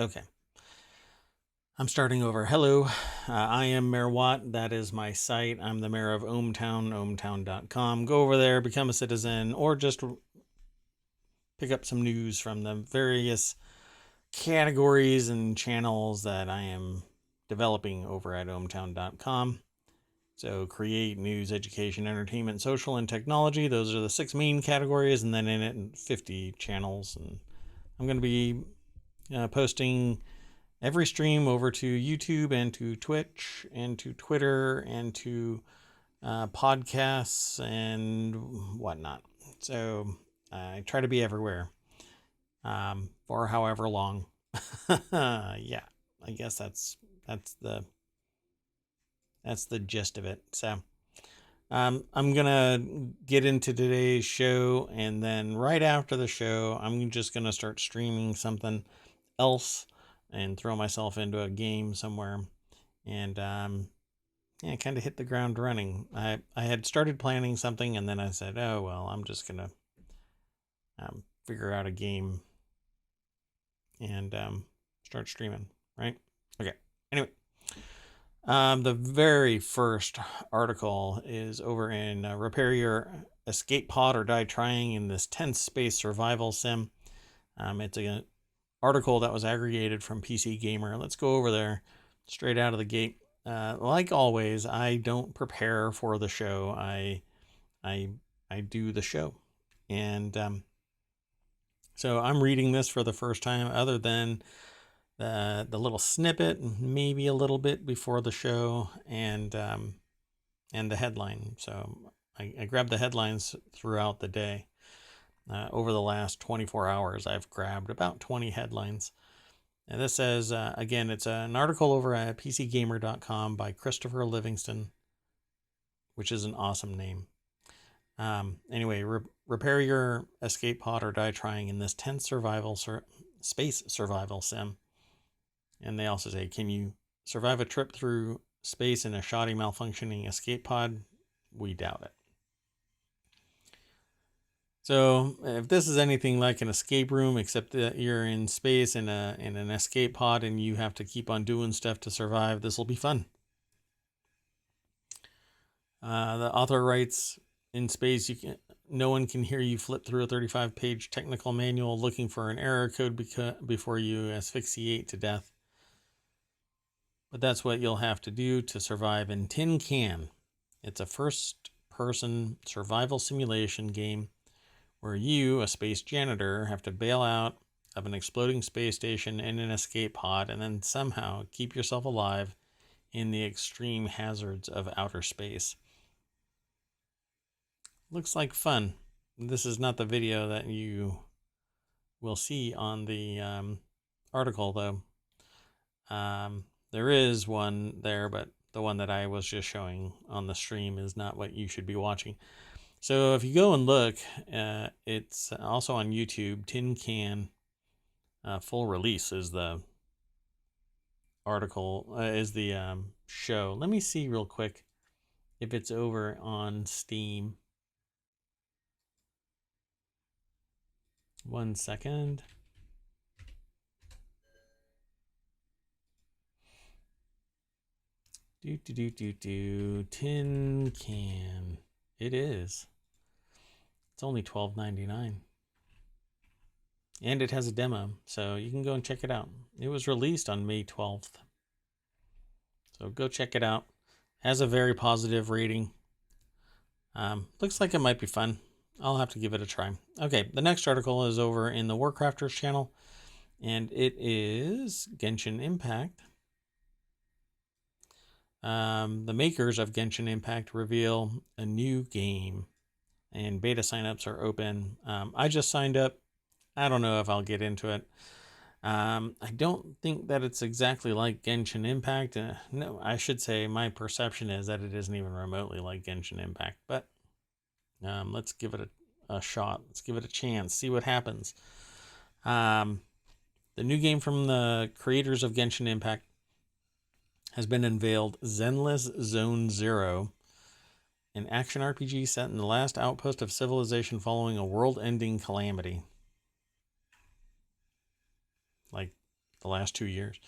Okay. I'm starting over. Hello, I am Mayor Watt. That is my site. I'm the mayor of ohmTown, ohmTown.com. Go over there, become a citizen, or just pick up some news from the various categories and channels that I am developing over at ohmTown.com. So create, news, education, entertainment, social, and technology. Those are the 6 main categories, and then in it 50 channels. And I'm going to be posting every stream over to YouTube and to Twitch and to Twitter and to podcasts and whatnot. So I try to be everywhere for however long. Yeah, I guess that's the gist of it. So I'm gonna get into today's show, and then right after the show, I'm just gonna start streaming something else and throw myself into a game somewhere, and kind of hit the ground running. I had started planning something, and then I said, oh well, I'm just gonna figure out a game and start streaming, right? Okay. Anyway, the very first article is over in Repair Your Escape Pod or Die Trying in this tense space survival sim. It's an article that was aggregated from PC Gamer. Let's go over there straight out of the gate. Like always, I don't prepare for the show. I do the show, and so I'm reading this for the first time, other than the little snippet, maybe a little bit before the show, and the headline. So I grabbed the headlines throughout the day. Over the last 24 hours, I've grabbed about 20 headlines. And this says, again, it's an article over at PCGamer.com by Christopher Livingston, which is an awesome name. Anyway, repair your escape pod or die trying in this tense space survival sim. And they also say, can you survive a trip through space in a shoddy malfunctioning escape pod? We doubt it. So if this is anything like an escape room, except that you're in space in an escape pod and you have to keep on doing stuff to survive, this will be fun. The author writes, in space, no one can hear you flip through a 35-page technical manual looking for an error code before you asphyxiate to death. But that's what you'll have to do to survive in Tin Can. It's a first-person survival simulation game where you, a space janitor, have to bail out of an exploding space station in an escape pod and then somehow keep yourself alive in the extreme hazards of outer space. Looks like fun. This is not the video that you will see on the article, though. There is one there, but the one that I was just showing on the stream is not what you should be watching. So if you go and look, it's also on YouTube. Tin Can full release is the article, is the show. Let me see real quick if it's over on Steam. 1 second. Tin Can. It is. It's only $12.99. And it has a demo, so you can go and check it out. It was released on May 12th. So go check it out. Has a very positive rating. Looks like it might be fun. I'll have to give it a try. Okay, the next article is over in the Warcrafters channel, and it is Genshin Impact. The makers of Genshin Impact reveal a new game, and beta signups are open. I just signed up. I don't know if I'll get into it. I don't think that it's exactly like Genshin Impact. No, I should say my perception is that it isn't even remotely like Genshin Impact. But let's give it a shot. Let's give it a chance. See what happens. The new game from the creators of Genshin Impact has been unveiled. Zenless Zone Zero, an action RPG set in the last outpost of civilization following a world-ending calamity. Like the last 2 years.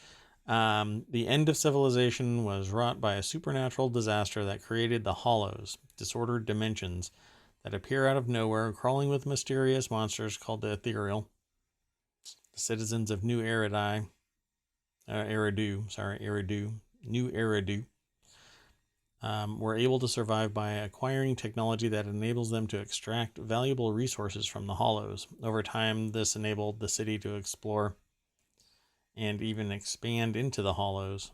The end of civilization was wrought by a supernatural disaster that created the Hollows, disordered dimensions that appear out of nowhere, crawling with mysterious monsters called the Ethereal. The citizens of New Eridu, New Eridu, were able to survive by acquiring technology that enables them to extract valuable resources from the Hollows. Over time, this enabled the city to explore and even expand into the Hollows,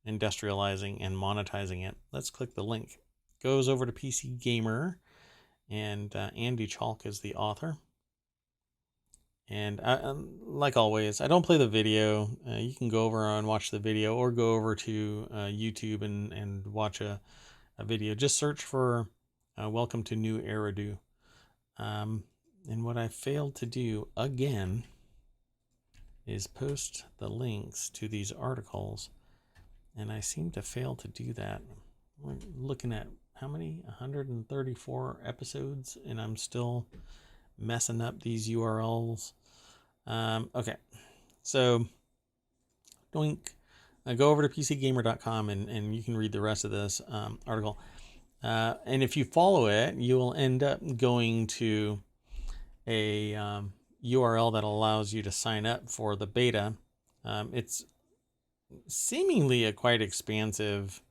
industrializing and monetizing it. Let's click the link. Goes over to PC Gamer, and Andy Chalk is the author. And like always, I don't play the video. You can go over and watch the video, or go over to YouTube and watch a video. Just search for Welcome to New Eridu. And what I failed to do again is post the links to these articles, and I seem to fail to do that. We're looking at how many? 134 episodes, and I'm still messing up these URLs. Okay, so doink. Go over to pcgamer.com and you can read the rest of this article. And if you follow it, you will end up going to a URL that allows you to sign up for the beta. It's seemingly a quite expansive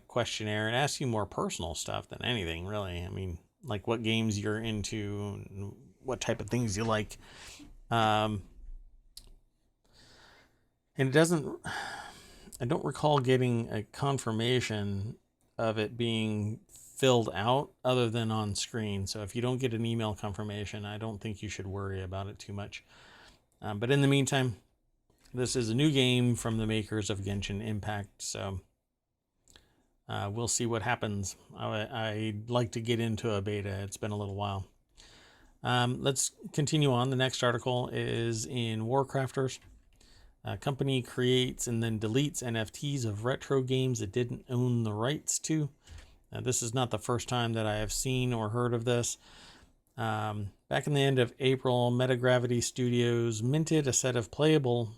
questionnaire. It asks you more personal stuff than anything, really. I mean, like what games you're into, and what type of things you like. And it doesn't, I don't recall getting a confirmation of it being filled out other than on screen. So if you don't get an email confirmation, I don't think you should worry about it too much. But in the meantime, this is a new game from the makers of Genshin Impact. So we'll see what happens. I'd like to get into a beta. It's been a little while. Let's continue on. The next article is in Warcrafters. A company creates and then deletes NFTs of retro games it didn't own the rights to. This is not the first time that I have seen or heard of this. Back in the end of April, Metagravity Studios minted a set of playable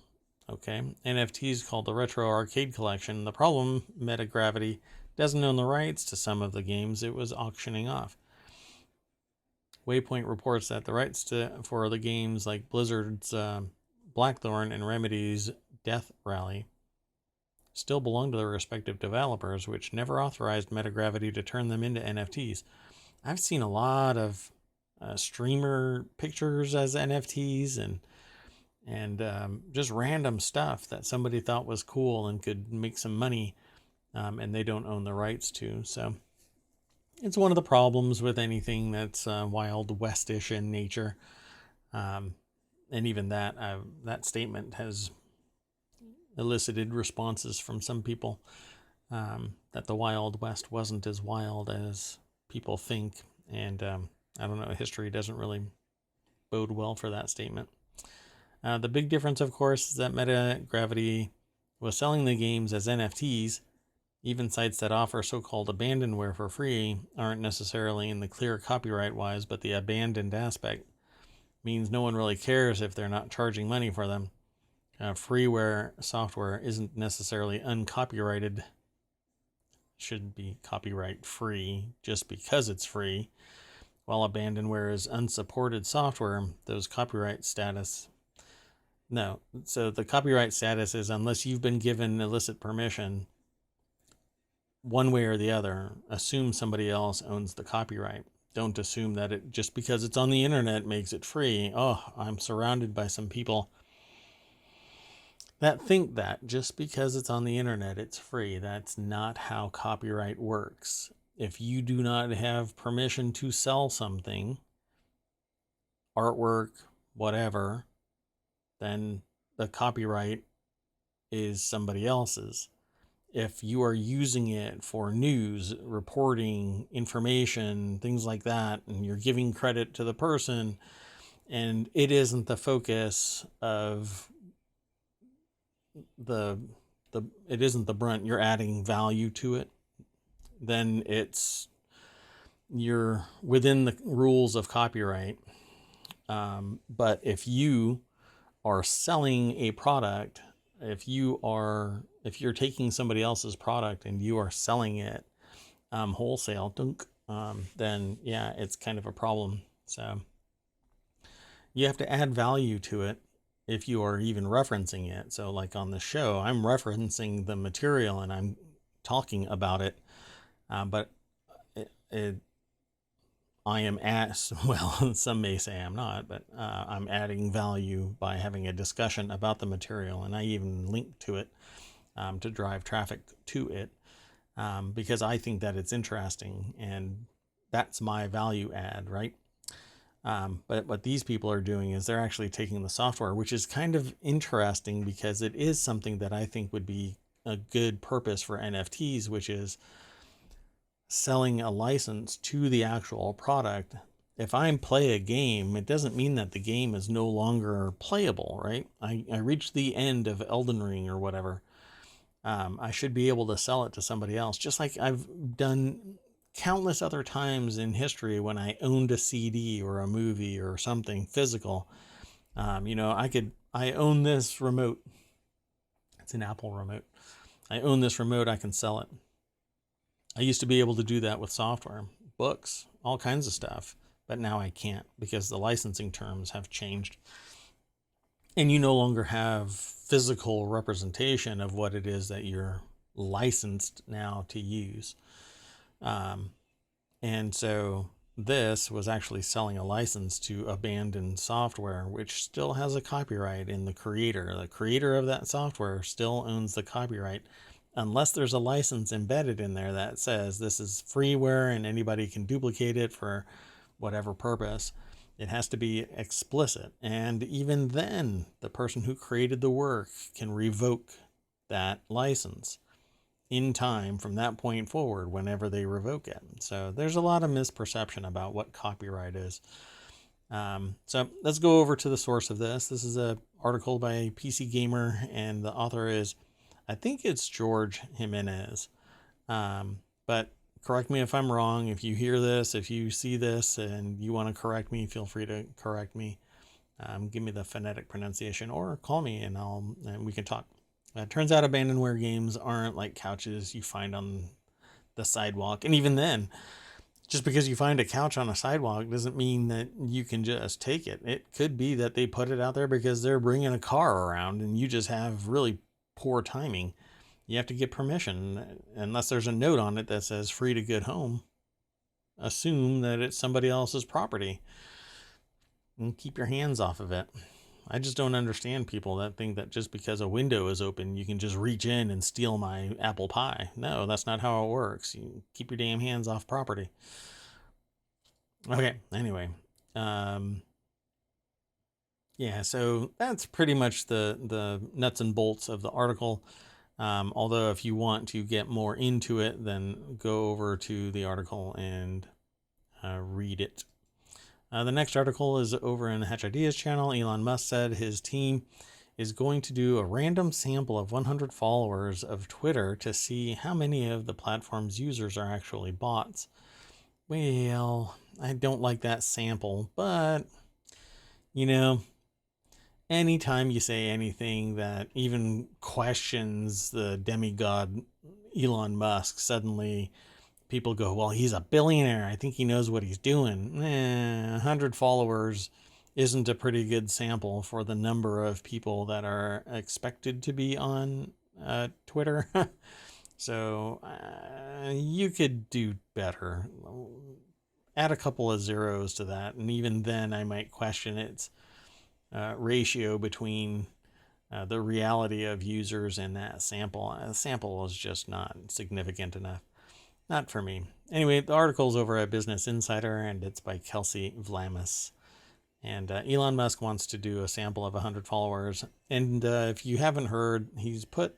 NFTs called the Retro Arcade Collection. The problem, Metagravity doesn't own the rights to some of the games it was auctioning off. Waypoint reports that the rights for the games like Blizzard's Blackthorn and Remedy's Death Rally still belong to their respective developers, which never authorized Metagravity to turn them into NFTs. I've seen a lot of streamer pictures as NFTs and just random stuff that somebody thought was cool and could make some money, and they don't own the rights to. So it's one of the problems with anything that's Wild West-ish in nature. And even that statement has elicited responses from some people that the Wild West wasn't as wild as people think. And I don't know, history doesn't really bode well for that statement. The big difference, of course, is that Metagravity was selling the games as NFTs. Even sites that offer so-called abandonware for free aren't necessarily in the clear copyright-wise, but the abandoned aspect means no one really cares if they're not charging money for them. Freeware software isn't necessarily uncopyrighted. Should be copyright free just because it's free. While abandonware is unsupported software, those copyright status... No, so the copyright status is unless you've been given illicit permission, one way or the other, assume somebody else owns the copyright. Don't assume that it just because it's on the internet makes it free. Oh, I'm surrounded by some people that think that just because it's on the internet it's free. That's not how copyright works. If you do not have permission to sell something, artwork, whatever, then the copyright is somebody else's. If you are using it for news, reporting, information, things like that, and you're giving credit to the person, and it isn't the focus of it isn't the brunt, you're adding value to it, then you're within the rules of copyright. But if you are selling a product, if you're taking somebody else's product and you are selling it wholesale, then yeah, it's kind of a problem. So you have to add value to it if you are even referencing it. So like on the show, I'm referencing the material and I'm talking about it, but I am well, some may say I'm not, but I'm adding value by having a discussion about the material, and I even link to it to drive traffic to it, because I think that it's interesting, and that's my value add, right? But what these people are doing is they're actually taking the software, which is kind of interesting because it is something that I think would be a good purpose for NFTs, which is selling a license to the actual product. If I play a game, it doesn't mean that the game is no longer playable, right? I reached the end of Elden Ring or whatever. I should be able to sell it to somebody else, just like I've done countless other times in history when I owned a CD or a movie or something physical. I own this remote. It's an Apple remote. I own this remote. I can sell it. I used to be able to do that with software, books, all kinds of stuff, but now I can't because the licensing terms have changed. And you no longer have physical representation of what it is that you're licensed now to use. And so this was actually selling a license to abandoned software, which still has a copyright in the creator. The creator of that software still owns the copyright, unless there's a license embedded in there that says this is freeware and anybody can duplicate it for whatever purpose. It has to be explicit. And even then, the person who created the work can revoke that license in time from that point forward whenever they revoke it. So there's a lot of misperception about what copyright is. So let's go over to the source of this. This is an article by PC Gamer, and the author is, I think it's George Jimenez. But correct me if I'm wrong. If you hear this, if you see this and you want to correct me, feel free to correct me. Give me the phonetic pronunciation or call me and we can talk. It turns out abandonware games aren't like couches you find on the sidewalk. And even then, just because you find a couch on a sidewalk doesn't mean that you can just take it. It could be that they put it out there because they're bringing a car around and you just have really poor timing. You have to get permission, unless there's a note on it that says free to good home. Assume that it's somebody else's property and keep your hands off of it. I just don't understand people that think that just because a window is open, you can just reach in and steal my apple pie. No, that's not how it works. You keep your damn hands off property. Okay, anyway. Yeah, so that's pretty much the nuts and bolts of the article. Although if you want to get more into it, then go over to the article and read it. The next article is over in the Hatch Ideas channel. Elon Musk said his team is going to do a random sample of 100 followers of Twitter to see how many of the platform's users are actually bots. Well, I don't like that sample, but, anytime you say anything that even questions the demigod Elon Musk, suddenly people go, well, he's a billionaire. I think he knows what he's doing. 100 followers isn't a pretty good sample for the number of people that are expected to be on Twitter. So you could do better. Add a couple of zeros to that. And even then I might question its ratio between the reality of users and that sample. The sample is just not significant enough. Not for me. Anyway, the article's over at Business Insider, and it's by Kelsey Vlamis. And Elon Musk wants to do a sample of 100 followers. And if you haven't heard, he's put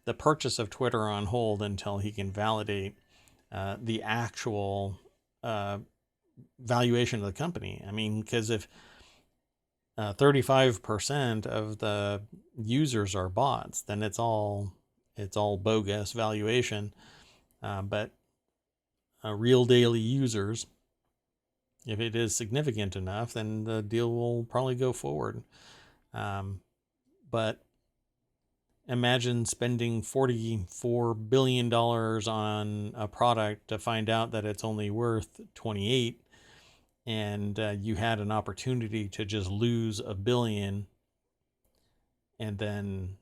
the purchase of Twitter on hold until he can validate the actual valuation of the company. I mean, because if 35% of the users are bots, then it's all bogus valuation. But real daily users, if it is significant enough, then the deal will probably go forward. but imagine spending $44 billion on a product to find out that it's only worth 28, and you had an opportunity to just lose $1 billion and then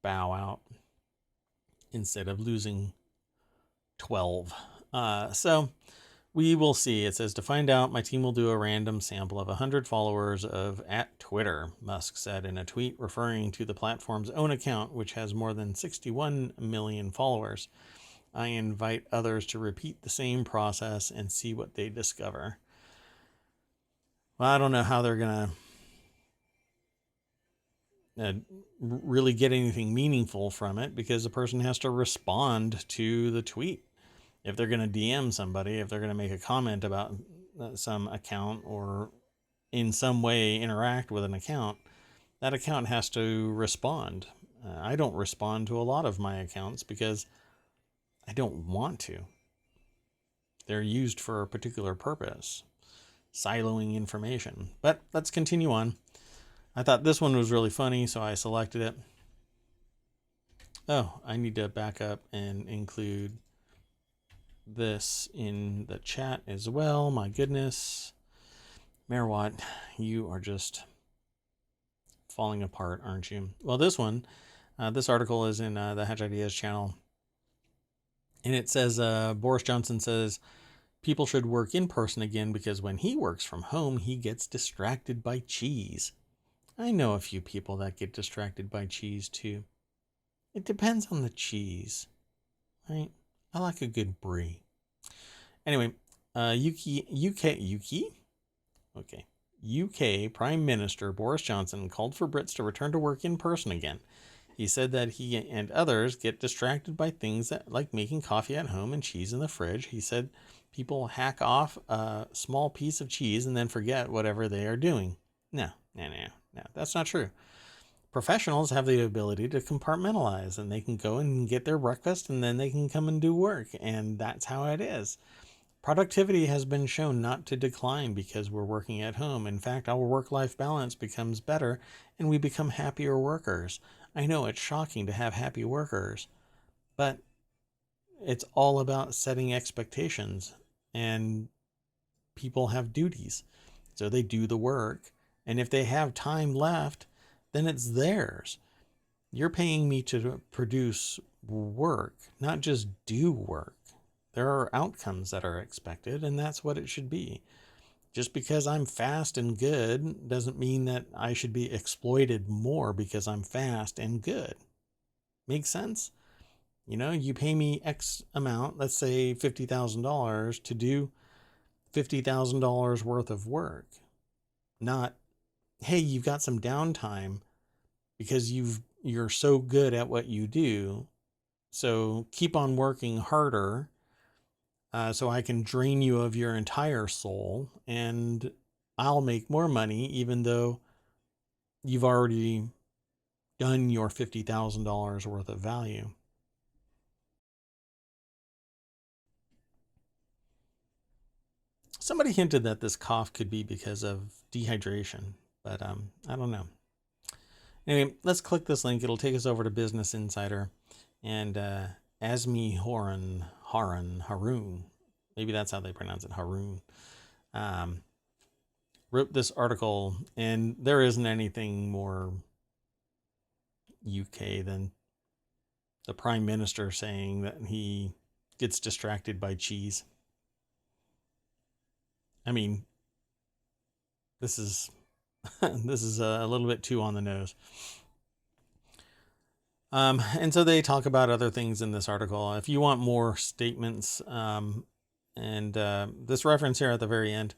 bow out instead of losing 12. So we will see. It says, to find out, my team will do a random sample of 100 followers of @Twitter, Musk said in a tweet referring to the platform's own account, which has more than 61 million followers. I invite others to repeat the same process and see what they discover. Well, I don't know how they're going to really get anything meaningful from it, because the person has to respond to the tweet. If they're going to DM somebody, if they're going to make a comment about some account or in some way interact with an account, that account has to respond. I don't respond to a lot of my accounts because I don't want to. They're used for a particular purpose, siloing information. But let's continue on. I thought this one was really funny, so I selected it. Oh, I need to back up and include this in the chat as well. My goodness. Merwatt, you are just falling apart, aren't you? Well, this one, this article is in the Hatch Ideas channel. And it says, Boris Johnson says people should work in person again because when he works from home, he gets distracted by cheese. I know a few people that get distracted by cheese too. It depends on the cheese, right? I like a good brie. Anyway, UK Prime Minister Boris Johnson called for Brits to return to work in person again. He said that he and others get distracted by things that, like making coffee at home and cheese in the fridge. He said people hack off a small piece of cheese and then forget whatever they are doing. No, that's not true. Professionals have the ability to compartmentalize, and they can go and get their breakfast and then they can come and do work, and that's how it is. Productivity has been shown not to decline because we're working at home. In fact, our work-life balance becomes better and we become happier workers. I know it's shocking to have happy workers, but it's all about setting expectations, and people have duties. So they do the work, and if they have time left, then it's theirs. You're paying me to produce work, not just do work. There are outcomes that are expected, and that's what it should be. Just because I'm fast and good doesn't mean that I should be exploited more because I'm fast and good. Make sense? You know, you pay me X amount, let's say $50,000, to do $50,000 worth of work. Not, hey, you've got some downtime because you're so good at what you do, so keep on working harder so I can drain you of your entire soul, and I'll make more money even though you've already done your $50,000 worth of value. Somebody hinted that this cough could be because of dehydration, but I don't know. Anyway, let's click this link. It'll take us over to Business Insider, and Azmi Harun, maybe that's how they pronounce it, Harun, wrote this article, and there isn't anything more UK than the Prime Minister saying that he gets distracted by cheese. I mean, this is this is a little bit too on the nose. And so they talk about other things in this article. If you want more statements, and this reference here at the very end,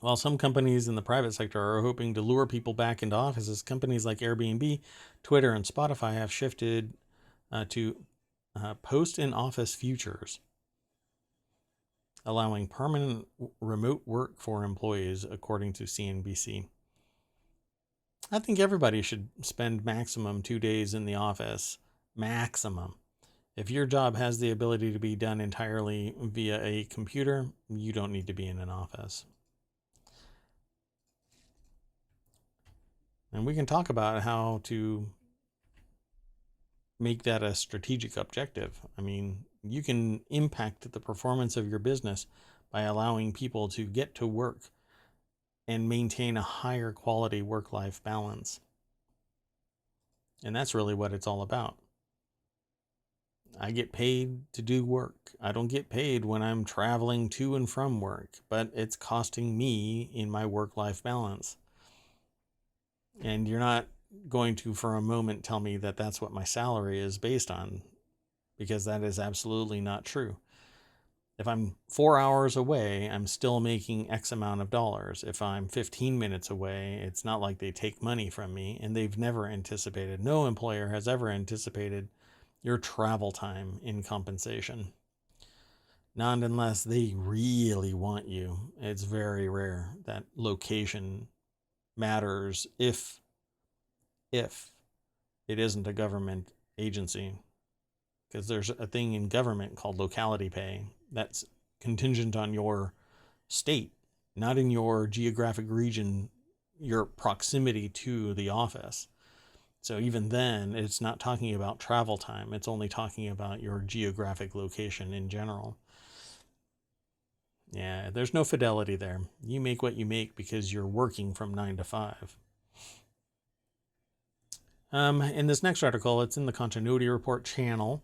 while some companies in the private sector are hoping to lure people back into offices, companies like Airbnb, Twitter, and Spotify have shifted to post-in-office futures, allowing permanent remote work for employees, according to CNBC. I think everybody should spend maximum 2 days in the office. Maximum. If your job has the ability to be done entirely via a computer, you don't need to be in an office. And we can talk about how to make that a strategic objective. I mean, you can impact the performance of your business by allowing people to get to work and maintain a higher quality work-life balance. And that's really what it's all about. I get paid to do work. I don't get paid when I'm traveling to and from work, but it's costing me in my work-life balance. And you're not going to, for a moment, tell me that that's what my salary is based on, because that is absolutely not true. If I'm 4 hours away, I'm still making X amount of dollars. If I'm 15 minutes away, it's not like they take money from me, and they've never anticipated, no employer has ever anticipated your travel time in compensation. Not unless they really want you. It's very rare that location matters if it isn't a government agency, because there's a thing in government called locality pay that's contingent on your state, not in your geographic region, your proximity to the office. So even then, it's not talking about travel time. It's only talking about your geographic location in general. Yeah, there's no fidelity there. You make what you make because you're working from 9 to 5. In this next article, it's in the Continuity Report channel.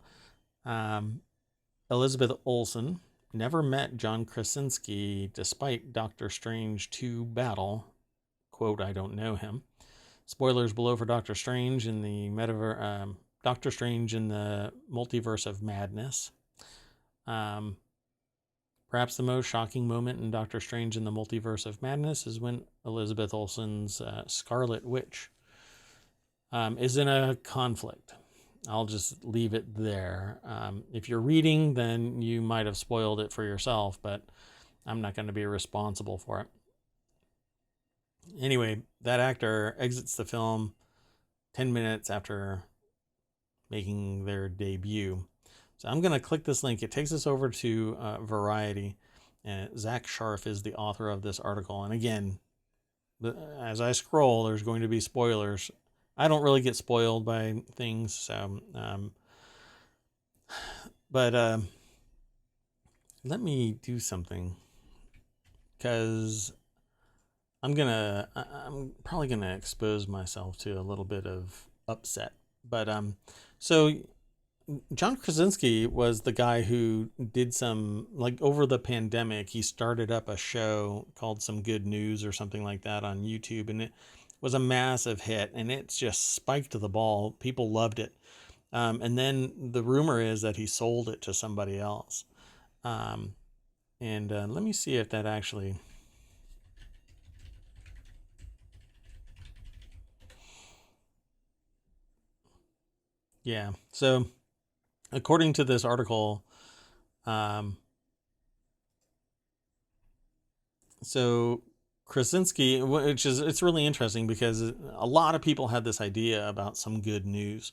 Elizabeth Olsen never met John Krasinski despite Doctor Strange 2 battle. Quote, I don't know him. Spoilers below for Doctor Strange in the Doctor Strange in the Multiverse of Madness. Perhaps the most shocking moment in Doctor Strange in the Multiverse of Madness is when Elizabeth Olsen's Scarlet Witch is in a conflict. I'll just leave it there. If you're reading, then you might have spoiled it for yourself, but I'm not going to be responsible for it. Anyway, that actor exits the film 10 minutes after making their debut. So I'm going to click this link. It takes us over to Variety. Zach Sharf is the author of this article. And again, as I scroll, there's going to be spoilers. I don't really get spoiled by things, so but let me do something, because I'm probably gonna expose myself to a little bit of upset. But so John Krasinski was the guy who did some, like, over the pandemic, he started up a show called Some Good News or something like that on YouTube, and it was a massive hit, and it's just spiked the ball. People loved it. And then the rumor is that he sold it to somebody else. And let me see if that actually... Yeah, so according to this article, so Krasinski, it's really interesting because a lot of people had this idea about Some Good News,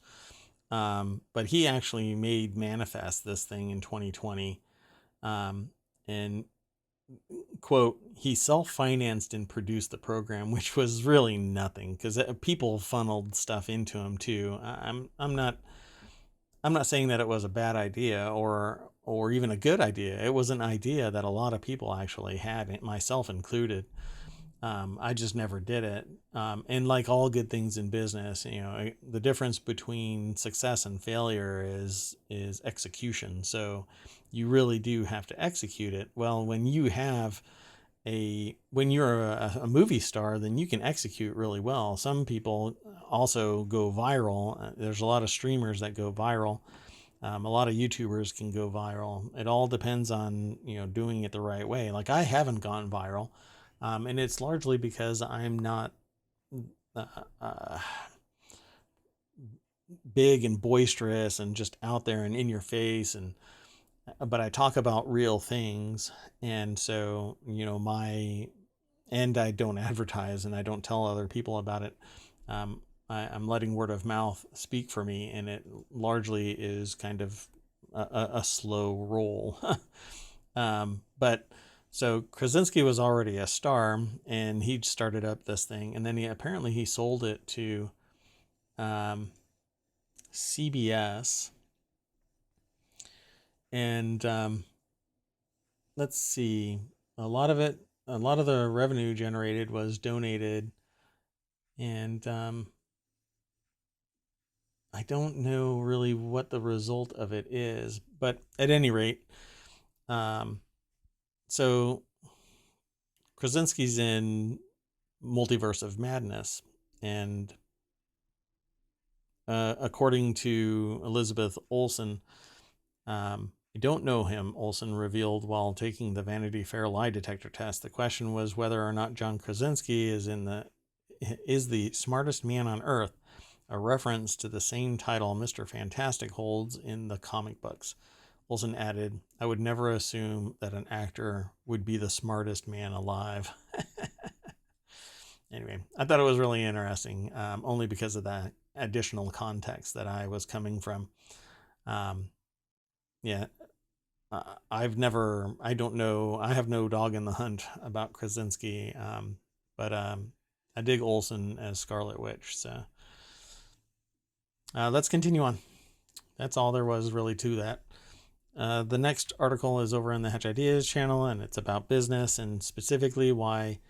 but he actually made manifest this thing in 2020, and quote, he self-financed and produced the program, which was really nothing, because people funneled stuff into him too. I'm not saying that it was a bad idea or even a good idea. It was an idea that a lot of people actually had, myself included. I just never did it. And like all good things in business, the difference between success and failure is execution. So you really do have to execute it. Well, when you're a movie star, then you can execute really well. Some people also go viral. There's a lot of streamers that go viral. A lot of YouTubers can go viral. It all depends on, doing it the right way. Like, I haven't gone viral. And it's largely because I'm not big and boisterous and just out there and in your face, but I talk about real things, and so I don't advertise and I don't tell other people about it. I'm letting word of mouth speak for me, and it largely is kind of a slow roll. But So Krasinski was already a star, and he started up this thing, and then he sold it to CBS, and let's see, a lot of the revenue generated was donated, and I don't know really what the result of it is, but at any rate, so Krasinski's in Multiverse of Madness, and according to Elizabeth Olsen, I don't know him, Olsen revealed while taking the Vanity Fair lie detector test. The question was whether or not John Krasinski is the smartest man on Earth, a reference to the same title Mr. Fantastic holds in the comic books. Olsen added, "I would never assume that an actor would be the smartest man alive." Anyway, I thought it was really interesting, only because of that additional context that I was coming from. Yeah, I don't know, I have no dog in the hunt about Krasinski, but I dig Olsen as Scarlet Witch, so let's continue on. That's all there was really to that. The next article is over on the Hatch Ideas channel, and it's about business, and specifically why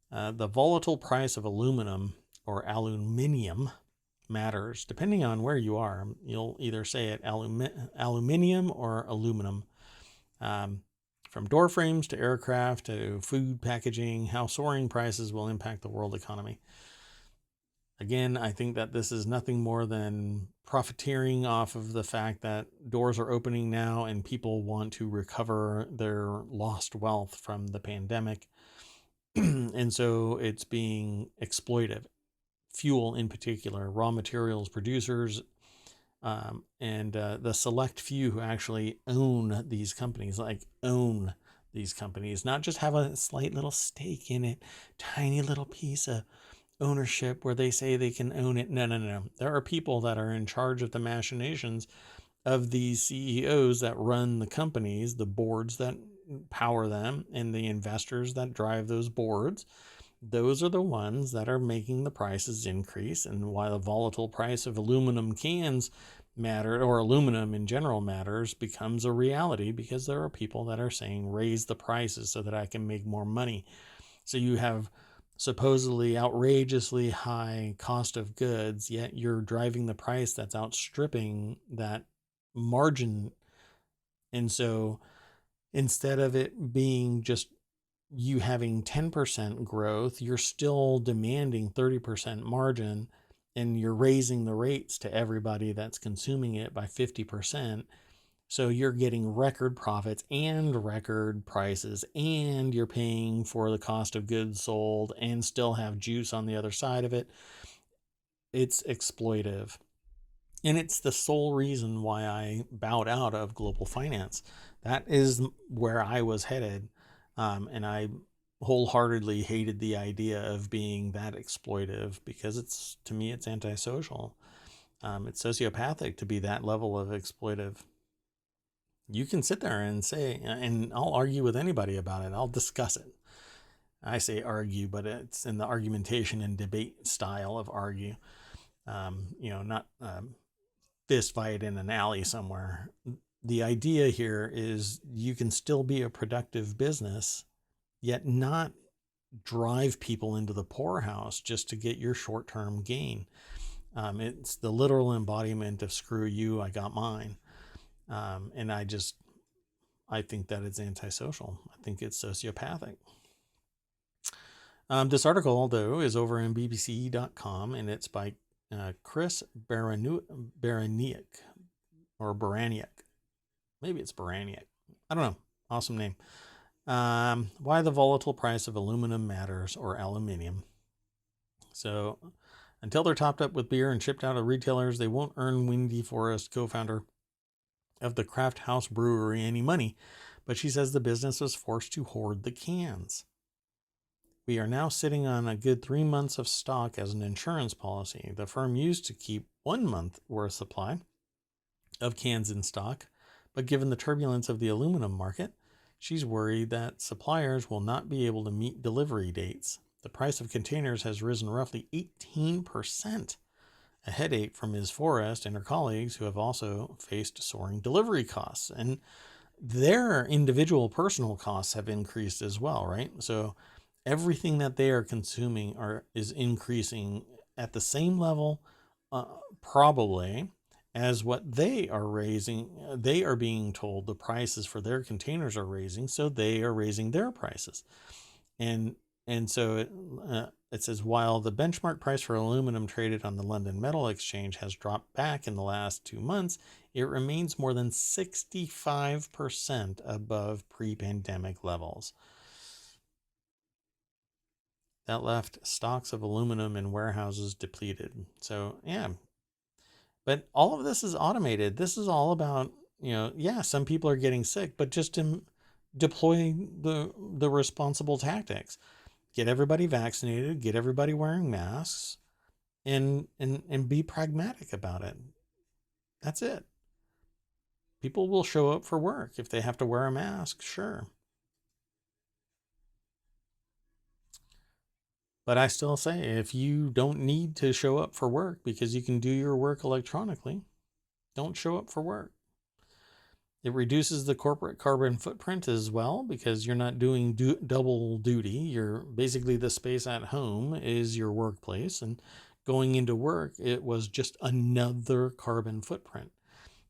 the volatile price of aluminum or aluminium matters. Depending on where you are, you'll either say it aluminium or aluminum. From door frames to aircraft to food packaging, how soaring prices will impact the world economy. Again, I think that this is nothing more than profiteering off of the fact that doors are opening now and people want to recover their lost wealth from the pandemic. And so it's being exploitive. Fuel in particular, raw materials producers, and the select few who actually own these companies, not just have a slight little stake in it, tiny little piece of ownership where they say they can own it. No. There are people that are in charge of the machinations of these CEOs that run the companies, the boards that power them, and the investors that drive those boards. Those are the ones that are making the prices increase, and why the volatile price of aluminum cans matter, or aluminum in general matters, becomes a reality because there are people that are saying raise the prices so that I can make more money. So you have supposedly outrageously high cost of goods, yet you're driving the price that's outstripping that margin. And so instead of it being just you having 10% growth, you're still demanding 30% margin, and you're raising the rates to everybody that's consuming it by 50%. So you're getting record profits and record prices, and you're paying for the cost of goods sold and still have juice on the other side of it. It's exploitive. And it's the sole reason why I bowed out of global finance. That is where I was headed. And I wholeheartedly hated the idea of being that exploitive, because to me, it's antisocial. It's sociopathic to be that level of exploitive. You can sit there and say, and I'll argue with anybody about it. I'll discuss it. I say argue, but it's in the argumentation and debate style of argue. Not fist fight in an alley somewhere. The idea here is you can still be a productive business, yet not drive people into the poorhouse just to get your short-term gain. It's the literal embodiment of screw you, I got mine. And I think that it's antisocial. I think it's sociopathic. This article, though, is over in bbc.com, and it's by Chris Baraniak, or Baraniak. Maybe it's Baraniak. I don't know. Awesome name. Why the volatile price of aluminum matters, or aluminium. So, until they're topped up with beer and shipped out of retailers, they won't earn Windy Forest, co-founder of the Craft House Brewery, any money, but she says the business was forced to hoard the cans. We are now sitting on a good 3 months of stock as an insurance policy. The firm used to keep 1 month worth supply of cans in stock, but given the turbulence of the aluminum market, She's worried that suppliers will not be able to meet delivery dates. The price of containers has risen roughly 18%, a headache from Ms. Forrest and her colleagues who have also faced soaring delivery costs. And their individual personal costs have increased as well, right? So everything that they are consuming is increasing at the same level, probably, as what they are raising. They are being told the prices for their containers are raising, so they are raising their prices. And so it says, while the benchmark price for aluminum traded on the London Metal Exchange has dropped back in the last 2 months, it remains more than 65% above pre-pandemic levels. That left stocks of aluminum in warehouses depleted. So, yeah. But all of this is automated. This is all about, some people are getting sick, but just deploy the responsible tactics. Get everybody vaccinated, get everybody wearing masks, and be pragmatic about it. That's it. People will show up for work if they have to wear a mask, sure. But I still say, if you don't need to show up for work because you can do your work electronically, don't show up for work. It reduces the corporate carbon footprint as well, because you're not doing double duty. You're basically, the space at home is your workplace, and going into work, it was just another carbon footprint.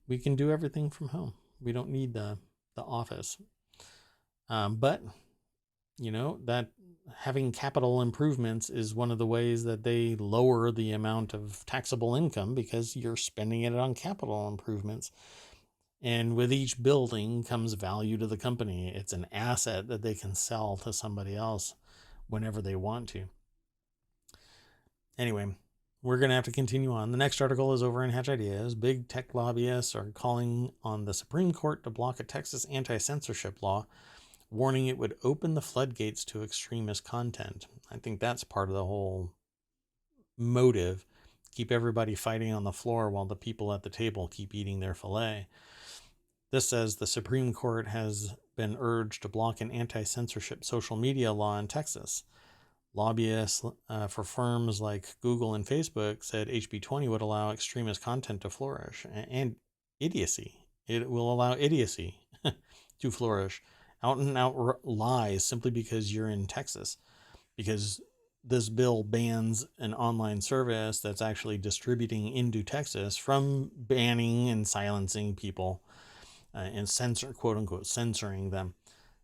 We can do everything from home. We don't need the office. But that having capital improvements is one of the ways that they lower the amount of taxable income, because you're spending it on capital improvements. And with each building comes value to the company. It's an asset that they can sell to somebody else whenever they want to. Anyway, we're going to have to continue on. The next article is over in Hatch Ideas. Big tech lobbyists are calling on the Supreme Court to block a Texas anti-censorship law, warning it would open the floodgates to extremist content. I think that's part of the whole motive. Keep everybody fighting on the floor while the people at the table keep eating their filet. This says the Supreme Court has been urged to block an anti-censorship social media law in Texas. Lobbyists for firms like Google and Facebook said HB 20 would allow extremist content to flourish, and idiocy. It will allow idiocy to flourish. Out and out lies simply because you're in Texas. Because this bill bans an online service that's actually distributing into Texas from banning and silencing people and quote unquote, censoring them.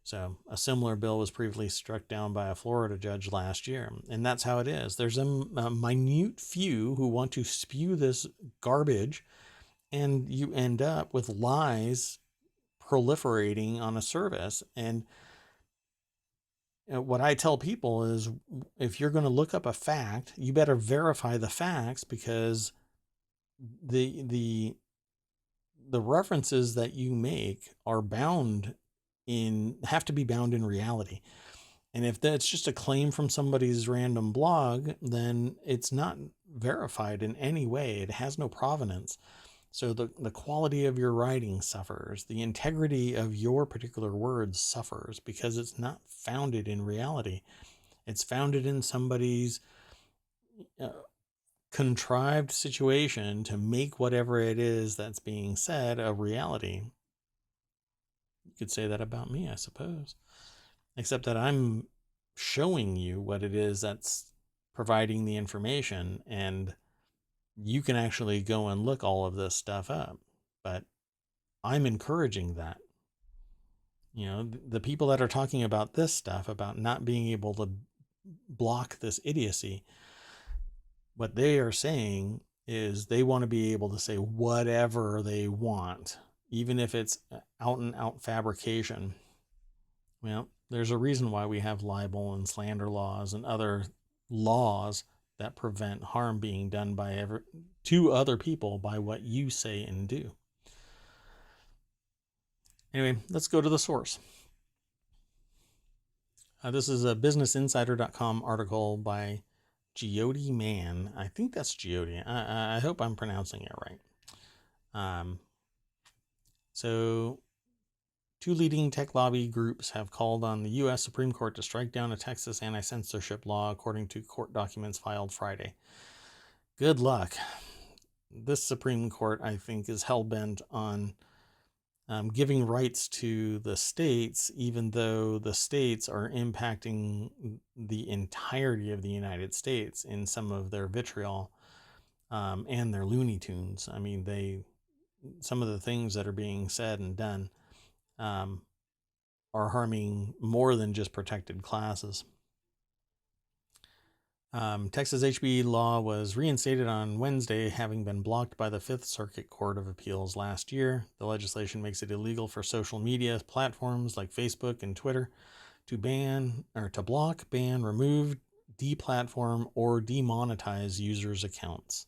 So a similar bill was previously struck down by a Florida judge last year. And that's how it is. There's a minute few who want to spew this garbage, and you end up with lies proliferating on a service. And what I tell people is, if you're going to look up a fact, you better verify the facts, because the references that you make are have to be bound in reality. And if that's just a claim from somebody's random blog, then it's not verified in any way. It has no provenance. So the quality of your writing suffers. The integrity of your particular words suffers, because it's not founded in reality. It's founded in somebody's contrived situation to make whatever it is that's being said a reality. You could say that about me, I suppose. Except that I'm showing you what it is that's providing the information, and you can actually go and look all of this stuff up. But I'm encouraging that. The people that are talking about this stuff, about not being able to block this idiocy, what they are saying is they want to be able to say whatever they want, even if it's out and out fabrication. Well, there's a reason why we have libel and slander laws and other laws that prevent harm being done to other people by what you say and do. Anyway, let's go to the source. This is a BusinessInsider.com article by Geody Man. I think that's Geody. I hope I'm pronouncing it right. So Two leading tech lobby groups have called on the U.S. Supreme Court to strike down a Texas anti-censorship law, according to court documents filed Friday. Good luck. This Supreme Court, I think, is hell-bent on giving rights to the states, even though the states are impacting the entirety of the United States in some of their vitriol and their Looney Tunes. I mean, some of the things that are being said and done are harming more than just protected classes. Texas HB law was reinstated on Wednesday, having been blocked by the Fifth Circuit Court of Appeals last year. The legislation makes it illegal for social media platforms like Facebook and Twitter to block, ban, remove, deplatform, or demonetize users' accounts.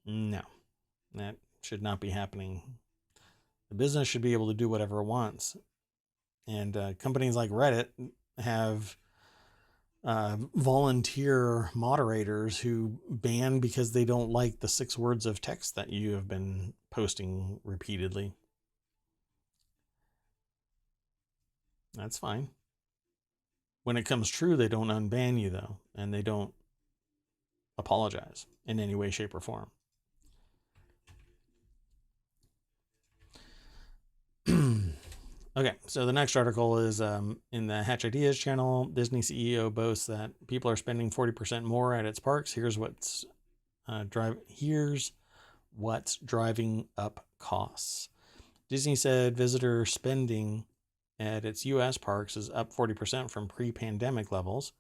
No, that should not be happening. The business should be able to do whatever it wants. And companies like Reddit have volunteer moderators who ban because they don't like the 6 words of text that you have been posting repeatedly. That's fine. When it comes true, they don't unban you, though, and they don't apologize in any way, shape, or form. Okay, so the next article is in the Hatch Ideas channel. Disney CEO boasts that people are spending 40% more at its parks. Here's what's driving up costs. Disney said visitor spending at its U.S. parks is up 40% from pre-pandemic levels.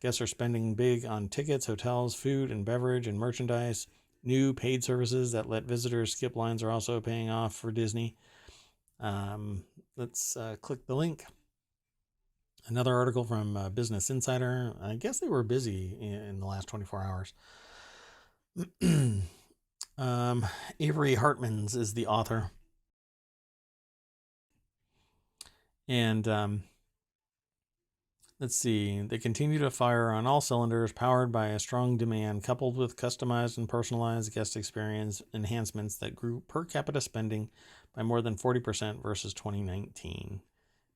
Guests are spending big on tickets, hotels, food and beverage, and merchandise. New paid services that let visitors skip lines are also paying off for Disney. Let's click the link. Another article from Business Insider. I guess they were busy in the last 24 hours. Avery Hartmans is the author. And let's see. They continue to fire on all cylinders, powered by a strong demand, coupled with customized and personalized guest experience enhancements that grew per capita spending by more than 40% versus 2019.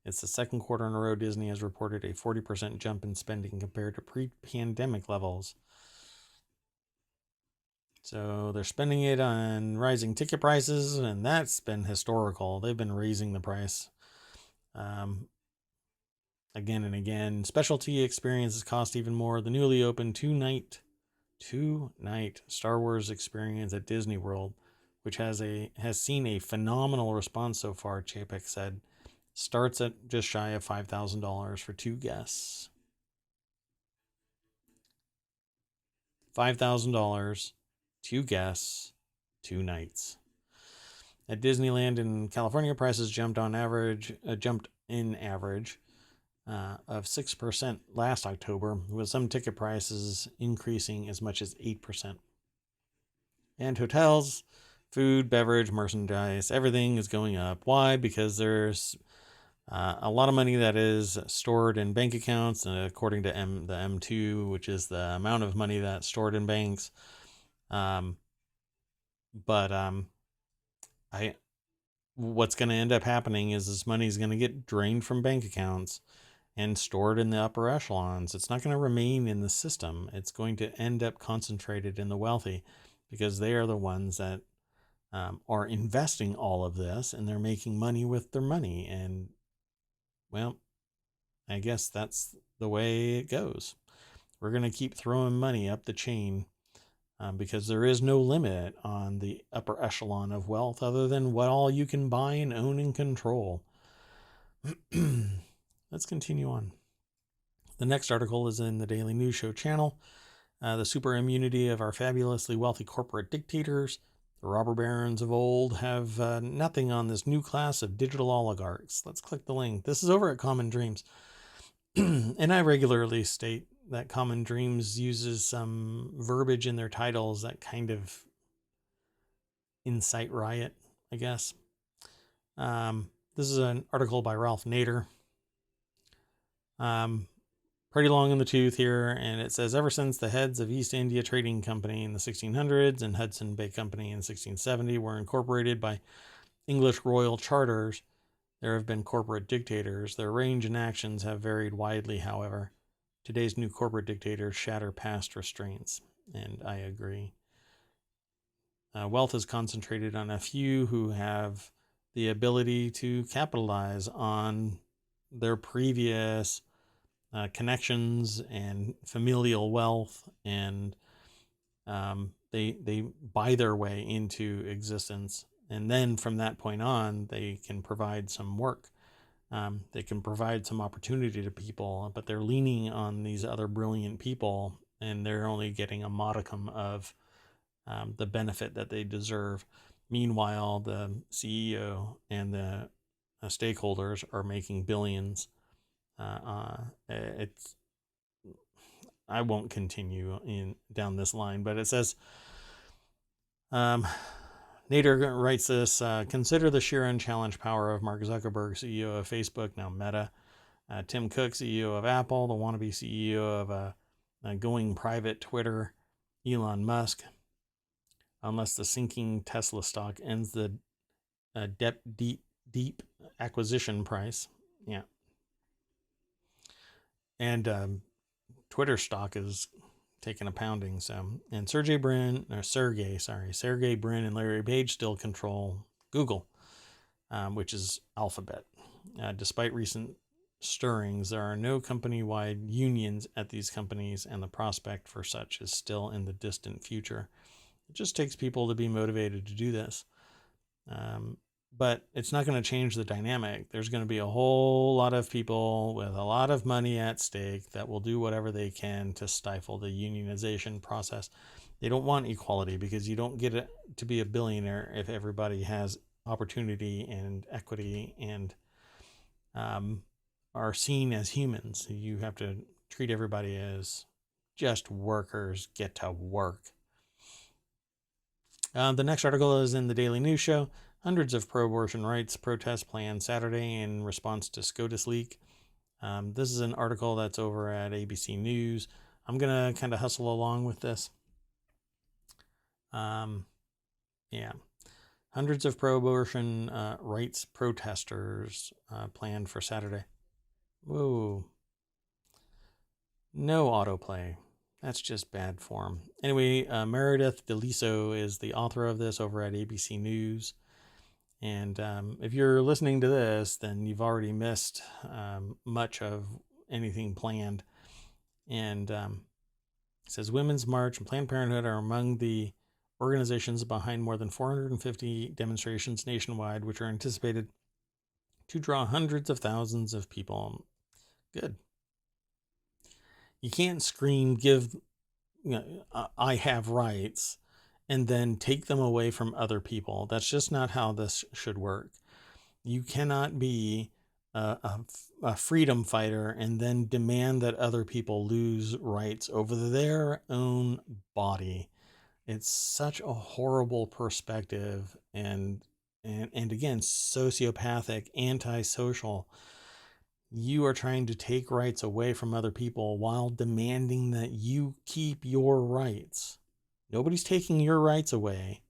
It's the second quarter in a row Disney has reported a 40% jump in spending compared to pre-pandemic levels. So they're spending it on rising ticket prices, and that's been historical. They've been raising the price again and again. Specialty experiences cost even more. The newly opened two-night Star Wars experience at Disney World, which has seen a phenomenal response so far, Chapek said, starts at just shy of $5,000 for 2 guests. $5,000, 2 guests, 2 nights. At Disneyland in California, prices jumped in average of 6% last October, with some ticket prices increasing as much as 8%. And hotels, food, beverage, merchandise, everything is going up. Why? Because there's a lot of money that is stored in bank accounts, according to the M2, which is the amount of money that's stored in banks. What's going to end up happening is this money is going to get drained from bank accounts and stored in the upper echelons. It's not going to remain in the system. It's going to end up concentrated in the wealthy, because they are the ones that are investing all of this, and they're making money with their money. And, well, I guess that's the way it goes. We're going to keep throwing money up the chain because there is no limit on the upper echelon of wealth other than what all you can buy and own and control. Let's continue on. The next article is in the Daily News Show channel. The super immunity of our fabulously wealthy corporate dictators. The robber barons of old have nothing on this new class of digital oligarchs. Let's click the link. This is over at Common Dreams. And I regularly state that Common Dreams uses some verbiage in their titles that kind of incite riot, I guess. This is an article by Ralph Nader. Pretty long in the tooth here, and it says, ever since the heads of East India Trading Company in the 1600s and Hudson Bay Company in 1670 were incorporated by English royal charters, there have been corporate dictators. Their range and actions have varied widely, however. Today's new corporate dictators shatter past restraints, and I agree. Wealth is concentrated on a few who have the ability to capitalize on their previous connections and familial wealth, and they buy their way into existence, and then from that point on, they can provide some work. They can provide some opportunity to people, but they're leaning on these other brilliant people, and they're only getting a modicum of the benefit that they deserve. Meanwhile, the CEO and the stakeholders are making billions. It's I won't continue down this line, but it says, Nader writes this, consider the sheer unchallenged power of Mark Zuckerberg, CEO of Facebook, now Meta, Tim Cook, CEO of Apple, the wannabe CEO of a going private Twitter, Elon Musk, unless the sinking Tesla stock ends the deep acquisition price. Yeah. And Twitter stock is taking a pounding. So, and Sergey Brin and Larry Page still control Google, which is Alphabet. Despite recent stirrings, there are no company-wide unions at these companies, and the prospect for such is still in the distant future. It just takes people to be motivated to do this. But it's not going to change the dynamic. There's going to be a whole lot of people with a lot of money at stake that will do whatever they can to stifle the unionization process. They don't want equality, because you don't get to be a billionaire if everybody has opportunity and equity and are seen as humans. You have to treat everybody as just workers, get to work. The next article is in the Daily News Show. Hundreds of pro-abortion rights protests planned Saturday in response to SCOTUS leak. This is an article that's over at ABC News. I'm going to kind of hustle along with this. Yeah. Hundreds of pro-abortion rights protesters planned for Saturday. Whoa. No autoplay. That's just bad form. Anyway, Meredith DeLiso is the author of this over at ABC News. And if you're listening to this, then you've already missed much of anything planned. And it says Women's March and Planned Parenthood are among the organizations behind more than 450 demonstrations nationwide, which are anticipated to draw hundreds of thousands of people. Good. You can't scream, I have rights, and then take them away from other people. That's just not how this should work. You cannot be a freedom fighter and then demand that other people lose rights over their own body. It's such a horrible perspective, and again, sociopathic, antisocial. You are trying to take rights away from other people while demanding that you keep your rights. Nobody's taking your rights away,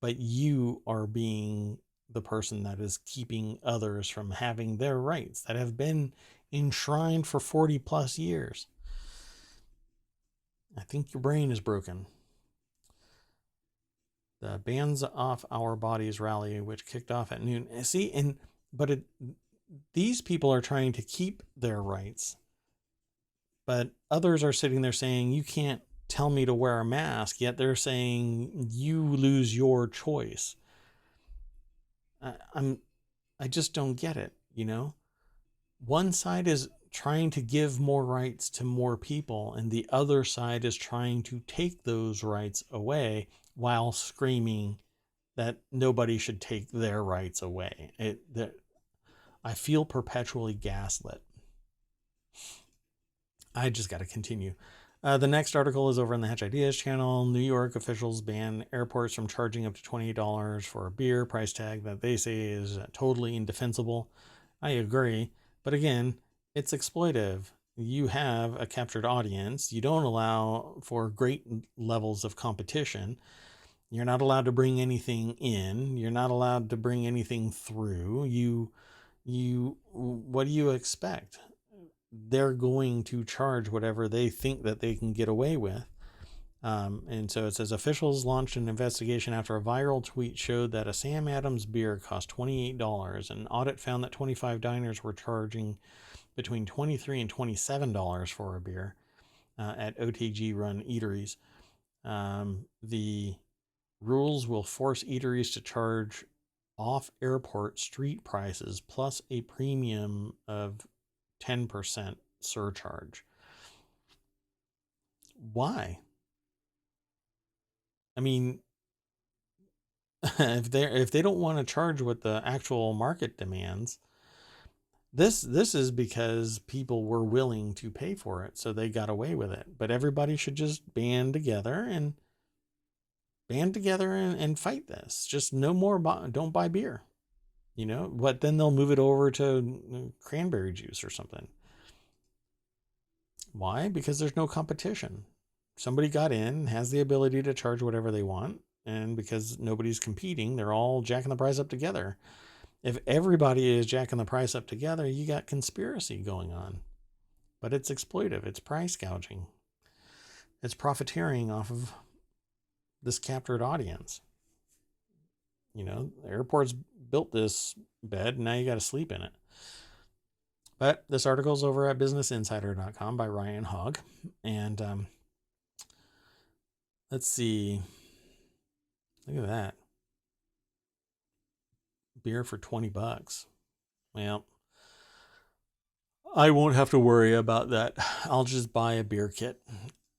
but you are being the person that is keeping others from having their rights that have been enshrined for 40 plus years. I think your brain is broken. The Bands Off Our Bodies rally, which kicked off at noon. See, these people are trying to keep their rights, but others are sitting there saying, you can't tell me to wear a mask, yet they're saying you lose your choice. I just don't get it, you know? One side is trying to give more rights to more people, and the other side is trying to take those rights away while screaming that nobody should take their rights away. I feel perpetually gaslit. I just got to continue. The next article is over on the Hatch Ideas channel. New York officials ban airports from charging up to $28 for a beer, price tag that they say is totally indefensible. I agree. But again, it's exploitive. You have a captured audience. You don't allow for great levels of competition. You're not allowed to bring anything in. You're not allowed to bring anything through. What do you expect? They're going to charge whatever they think that they can get away with. And so it says officials launched an investigation after a viral tweet showed that a Sam Adams beer cost $28. An audit found that 25 diners were charging between $23 and $27 for a beer at OTG run eateries. The rules will force eateries to charge off airport street prices plus a premium of 10% surcharge. Why? I mean, if they don't want to charge what the actual market demands, this is because people were willing to pay for it, so they got away with it. But everybody should just band together and fight this. Just no more don't buy beer. But then they'll move it over to cranberry juice or something. Why? Because there's no competition. Somebody got in, has the ability to charge whatever they want, and because nobody's competing, they're all jacking the price up together. If everybody is jacking the price up together, you got conspiracy going on. But it's exploitive. It's price gouging. It's profiteering off of this captured audience. The airport's built this bed, and now you got to sleep in it. But this article is over at businessinsider.com by Ryan Hogg. And let's see. Look at that. Beer for $20. Well, I won't have to worry about that. I'll just buy a beer kit.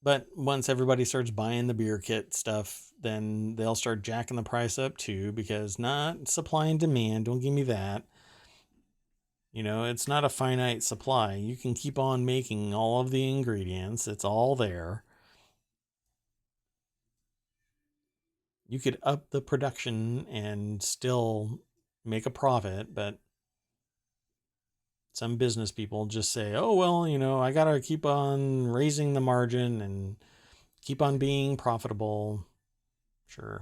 But once everybody starts buying the beer kit stuff, then they'll start jacking the price up too, because not supply and demand. Don't give me that. It's not a finite supply. You can keep on making all of the ingredients. It's all there. You could up the production and still make a profit, but some business people just say, oh, well, I got to keep on raising the margin and keep on being profitable. Sure.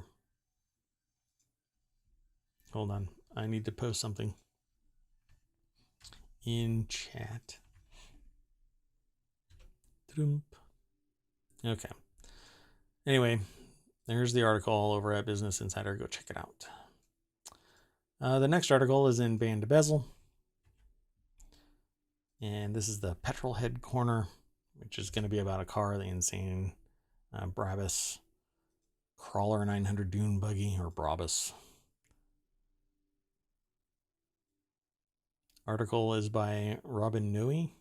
Hold on. I need to post something in chat. Okay. Anyway, there's the article all over at Business Insider. Go check it out. The next article is in Ban to Bezel. And this is the petrol head corner, which is going to be about a car, the insane Brabus Crawler 900 dune buggy, or Brabus. Article is by Robin Nui,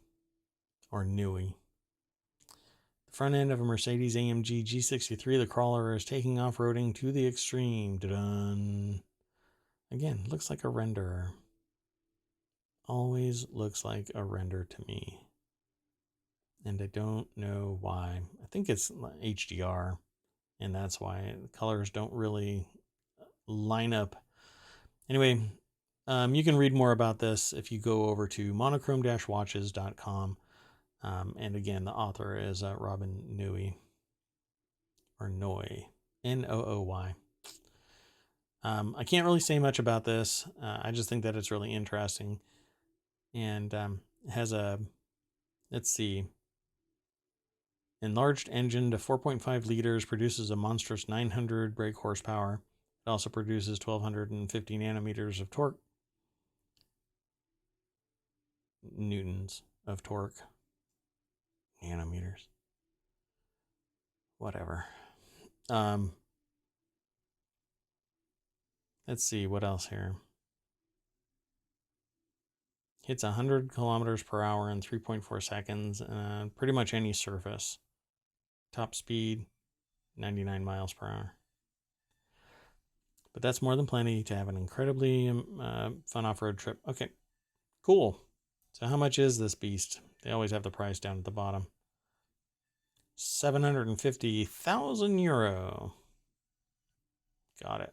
or Nui. The front end of a Mercedes AMG G63, the Crawler is taking off-roading to the extreme. Dun-dun. Again, looks like a render. Always looks like a render to me. And I don't know why. I think it's HDR, and that's why the colors don't really line up. Anyway, you can read more about this if you go over to monochrome-watches.com. And again, the author is Robin Nui, or Noi, Nooy. I can't really say much about this. I just think that it's really interesting. And it has a, let's see, enlarged engine to 4.5 liters, produces a monstrous 900 brake horsepower. It also produces 1250 nanometers of torque. Newtons of torque. Nanometers. Whatever. Let's see, what else here? Hits 100 kilometers per hour in 3.4 seconds, pretty much any surface. Top speed, 99 miles per hour. But that's more than plenty to have an incredibly fun off-road trip. Okay, cool. So how much is this beast? They always have the price down at the bottom. 750,000 euro. Got it.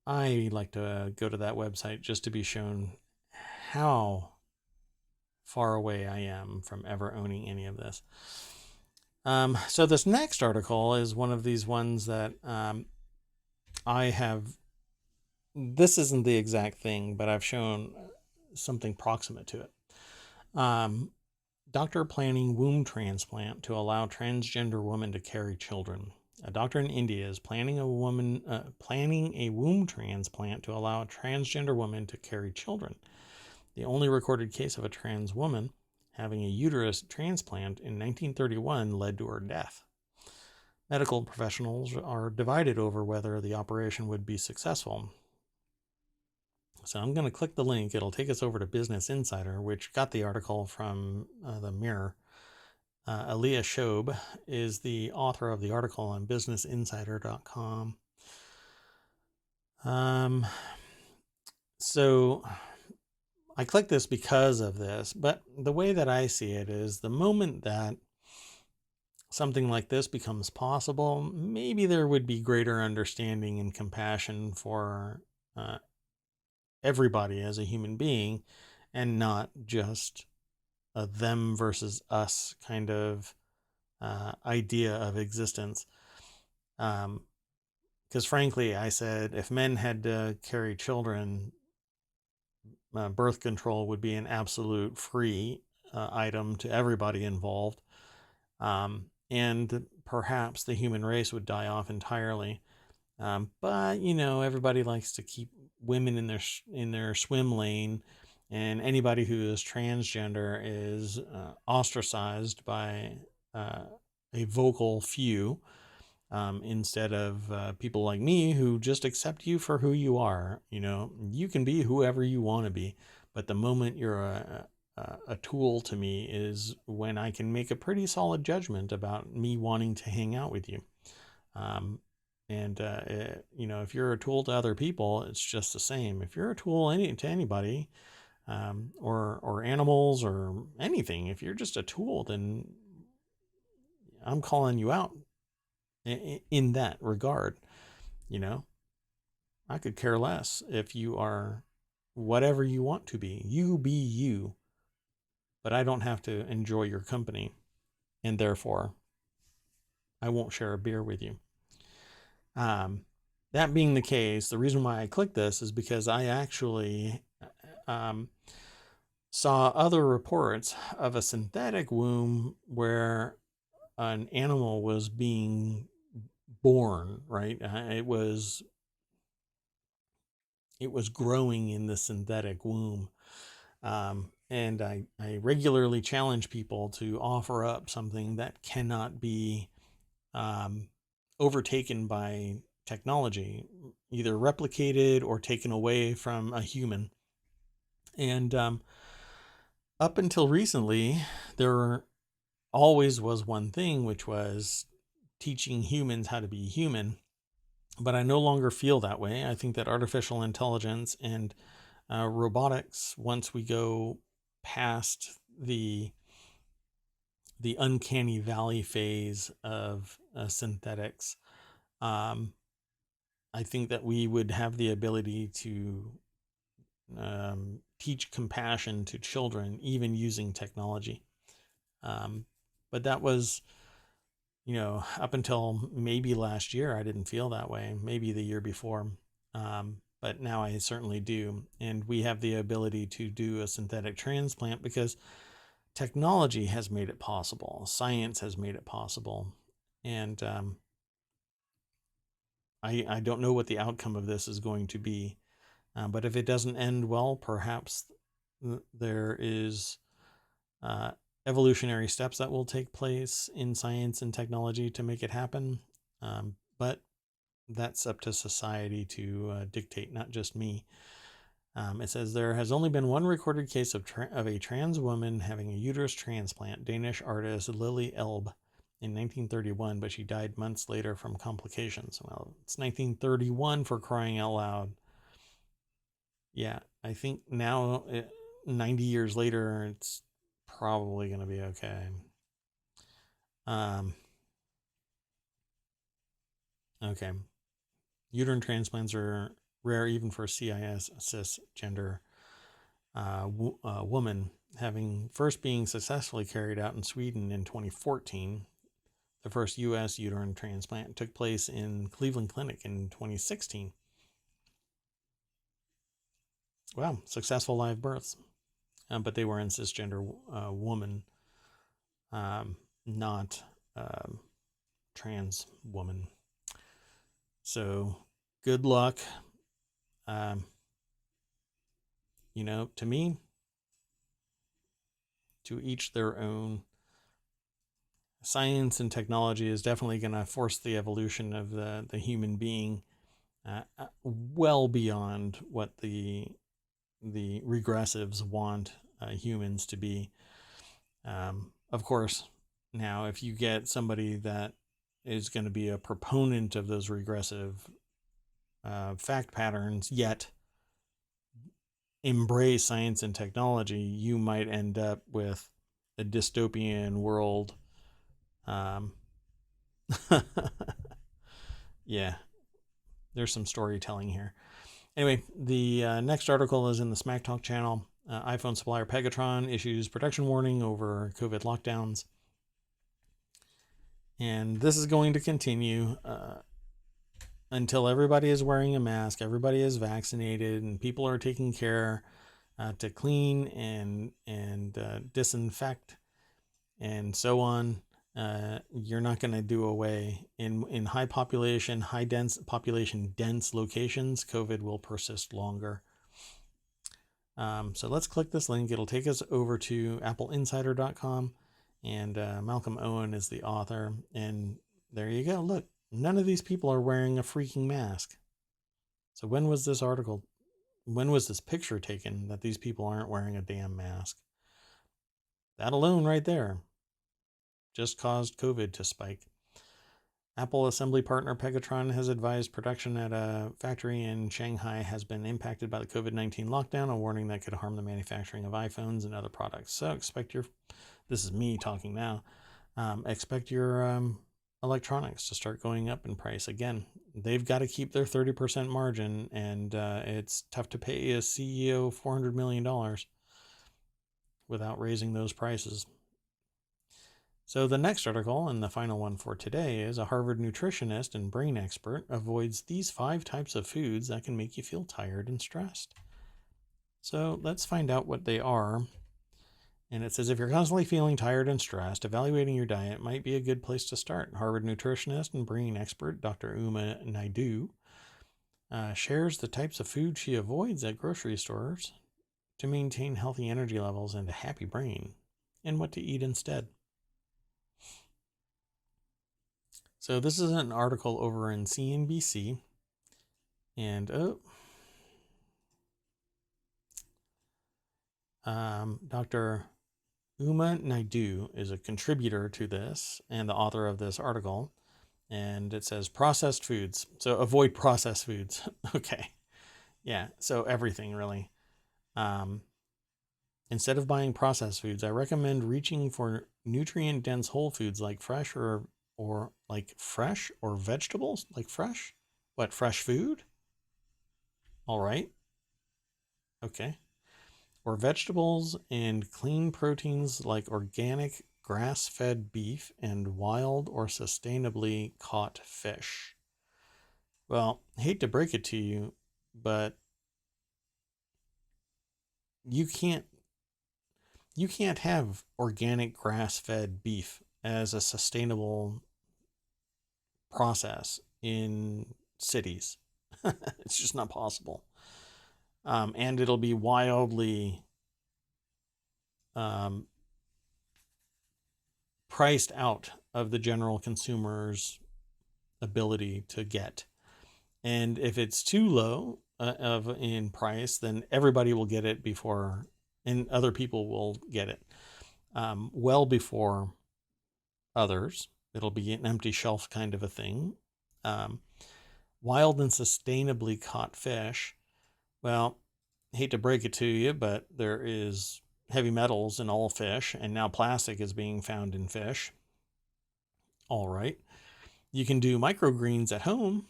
I like to go to that website just to be shown how far away I am from ever owning any of this. So this next article is one of these ones that I have. This isn't the exact thing, but I've shown something proximate to it. Doctor planning womb transplant to allow transgender woman to carry children. A doctor in India is planning a womb transplant to allow a transgender woman to carry children. The only recorded case of a trans woman having a uterus transplant in 1931 led to her death. Medical professionals are divided over whether the operation would be successful. So I'm going to click the link. It'll take us over to Business Insider, which got the article from the Mirror. Aliyah Shobe is the author of the article on businessinsider.com. So I clicked this because of this, but the way that I see it is the moment that something like this becomes possible, maybe there would be greater understanding and compassion for everybody as a human being, and not just a them versus us kind of idea of existence. Because frankly, I said if men had to carry children, birth control would be an absolute free item to everybody involved. And perhaps the human race would die off entirely. But everybody likes to keep women in their swim lane, and anybody who is transgender is ostracized by a vocal few, instead of people like me who just accept you for who you are. You can be whoever you want to be, but the moment you're a tool to me is when I can make a pretty solid judgment about me wanting to hang out with you. If you're a tool to other people, it's just the same. If you're a tool to anybody, or animals or anything, if you're just a tool, then I'm calling you out in that regard. I could care less if you are whatever you want to be. You be you. But I don't have to enjoy your company, and therefore I won't share a beer with you. That being the case, the reason why I clicked this is because I actually saw other reports of a synthetic womb where an animal was being born, right? It was growing in the synthetic womb. And I regularly challenge people to offer up something that cannot be overtaken by technology, either replicated or taken away from a human. And up until recently, there always was one thing, which was teaching humans how to be human. But I no longer feel that way. I think that artificial intelligence and robotics, once we go past the uncanny valley phase of synthetics, I think that we would have the ability to teach compassion to children, even using technology. But that was, up until maybe last year, I didn't feel that way. Maybe the year before. But now I certainly do. And we have the ability to do a synthetic transplant because technology has made it possible. Science has made it possible. And I don't know what the outcome of this is going to be. But if it doesn't end well, perhaps there is evolutionary steps that will take place in science and technology to make it happen. But that's up to society to dictate, not just me. It says there has only been one recorded case of a trans woman having a uterus transplant, Danish artist Lily Elbe, in 1931, but she died months later from complications. Well, it's 1931, for crying out loud. Yeah, I think now, 90 years later, it's probably going to be okay. Okay. Uterine transplants are rare even for CIS cisgender woman, having first being successfully carried out in Sweden in 2014. The first U.S. uterine transplant took place in Cleveland Clinic in 2016. Wow, successful live births. But they were in cisgender woman, not trans woman. So good luck. To me, to each their own. Science and technology is definitely going to force the evolution of the human being well beyond what the regressives want humans to be. Of course, now if you get somebody that is going to be a proponent of those regressive fact patterns, yet embrace science and technology, you might end up with a dystopian world. Yeah, there's some storytelling here. Anyway, the next article is in the Smack Talk channel. iPhone supplier Pegatron issues protection warning over COVID lockdowns. And this is going to continue until everybody is wearing a mask, everybody is vaccinated, and people are taking care to clean and disinfect and so on. You're not going to do away in high population dense locations. COVID will persist longer. So let's click this link. It'll take us over to appleinsider.com, and Malcolm Owen is the author. And there you go. Look, none of these people are wearing a freaking mask. So when was this picture taken that these people aren't wearing a damn mask? That alone right there just caused COVID to spike. Apple assembly partner Pegatron has advised production at a factory in Shanghai has been impacted by the COVID-19 lockdown, a warning that could harm the manufacturing of iPhones and other products. So this is me talking now, expect your electronics to start going up in price again. They've got to keep their 30% margin, and it's tough to pay a CEO $400 million without raising those prices. So the next article, and the final one for today, is a Harvard nutritionist and brain expert avoids these 5 types of foods that can make you feel tired and stressed. So let's find out what they are. And it says, if you're constantly feeling tired and stressed, evaluating your diet might be a good place to start. Harvard nutritionist and brain expert Dr. Uma Naidu shares the types of food she avoids at grocery stores to maintain healthy energy levels and a happy brain, and what to eat instead. So this is an article over in CNBC, and Dr. Uma Naidu is a contributor to this and the author of this article, and it says processed foods. So avoid processed foods. Okay. Yeah, so everything really. Instead of buying processed foods, I recommend reaching for nutrient-dense whole foods like fresh or vegetables, like fresh. What, fresh food? All right. Okay. Or vegetables and clean proteins like organic grass-fed beef and wild or sustainably caught fish. Well, I hate to break it to you, but you can't have organic grass-fed beef as a sustainable process in cities. It's just not possible. And it'll be wildly priced out of the general consumer's ability to get. And if it's too low in price, then everybody will get it before, and other people will get it well before others. It'll be an empty shelf kind of a thing. Wild and sustainably caught fish. Well, hate to break it to you, but there is heavy metals in all fish, and now plastic is being found in fish. All right. You can do microgreens at home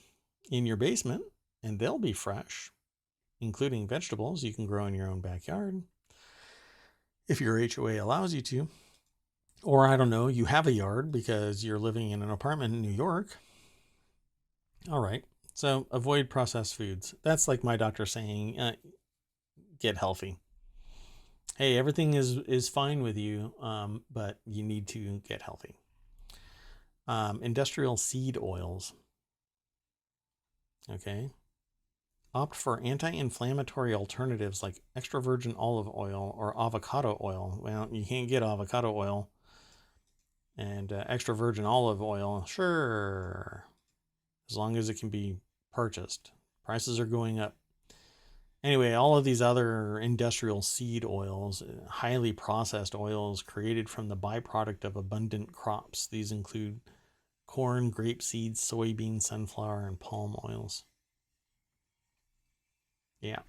in your basement, and they'll be fresh, including vegetables you can grow in your own backyard if your HOA allows you to. Or I don't know, you have a yard because you're living in an apartment in New York. All right. So avoid processed foods. That's like my doctor saying, get healthy. Hey, everything is fine with you, but you need to get healthy. Industrial seed oils. Okay. Opt for anti-inflammatory alternatives like extra virgin olive oil or avocado oil. Well, you can't get avocado oil. And extra virgin olive oil, sure, as long as it can be purchased. Prices are going up. Anyway, all of these other industrial seed oils, highly processed oils created from the byproduct of abundant crops. These include corn, grape seeds, soybean, sunflower, and palm oils. Yeah.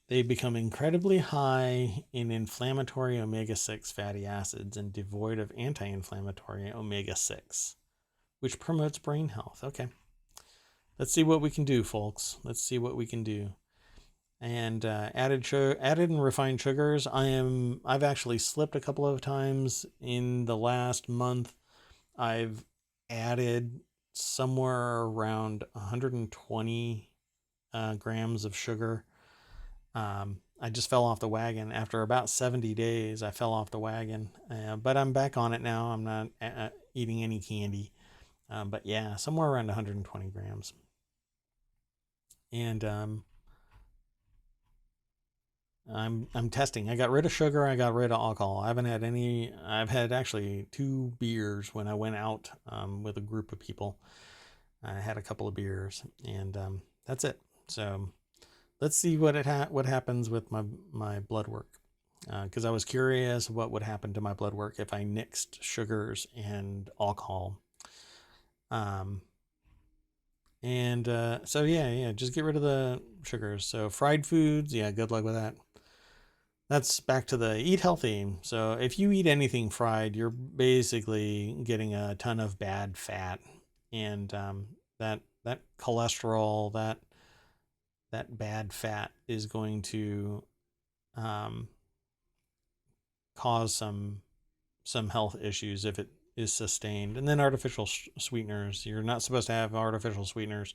They become incredibly high in inflammatory omega-6 fatty acids and devoid of anti-inflammatory omega-6, which promotes brain health. Okay. Let's see what we can do, folks. Let's see what we can do. And added and refined sugars. I've actually slipped a couple of times in the last month. I've added somewhere around 120 grams of sugar. I just fell off the wagon after about 70 days. I fell off the wagon, but I'm back on it now. I'm not eating any candy, but yeah, somewhere around 120 grams. And I'm testing. I got rid of sugar. I got rid of alcohol. I haven't had any. I've had actually 2 beers when I went out with a group of people. I had a couple of beers, and that's it. So let's see what happens with my blood work, because I was curious what would happen to my blood work if I nixed sugars and alcohol. So yeah, just get rid of the sugars. So fried foods, yeah, good luck with that. That's back to the eat healthy. So if you eat anything fried, you're basically getting a ton of bad fat, and that cholesterol, that bad fat is going to cause some health issues if it is sustained. And then artificial sweeteners. You're not supposed to have artificial sweeteners.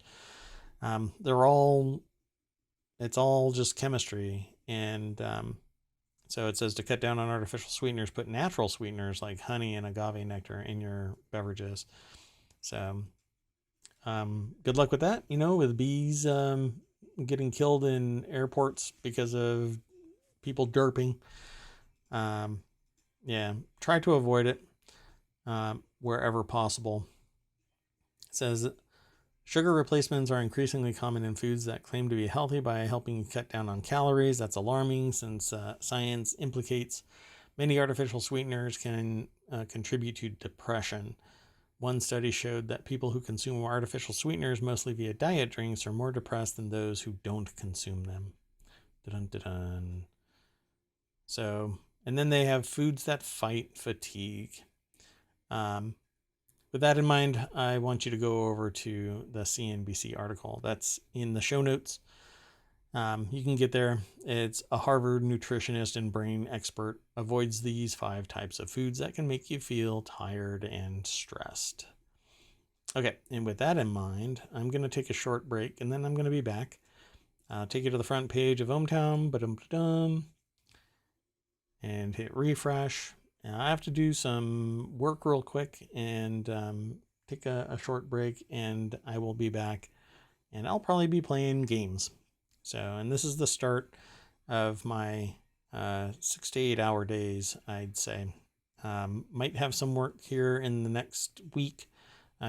It's all just chemistry, and so it says to cut down on artificial sweeteners, put natural sweeteners like honey and agave nectar in your beverages. So good luck with that. With bees getting killed in airports because of people derping. Yeah, try to avoid it wherever possible. It says sugar replacements are increasingly common in foods that claim to be healthy by helping you cut down on calories. That's alarming since science implicates many artificial sweeteners can contribute to depression. One study showed that people who consume artificial sweeteners, mostly via diet drinks, are more depressed than those who don't consume them. Dun-dun-dun-dun. So, and then they have foods that fight fatigue. With that in mind, I want you to go over to the CNBC article. That's in the show notes. You can get there. It's a Harvard nutritionist and brain expert avoids these 5 types of foods that can make you feel tired and stressed. Okay, and with that in mind, I'm going to take a short break, and then I'm going to be back. I'll take you to the front page of ohmTown, and hit refresh. Now I have to do some work real quick and take a short break, and I will be back, and I'll probably be playing games. So, and this is the start of my 6 to 8 hour days, I'd say. Might have some work here in the next week,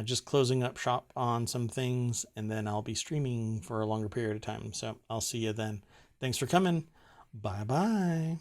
just closing up shop on some things, and then I'll be streaming for a longer period of time. So I'll see you then. Thanks for coming. Bye-bye.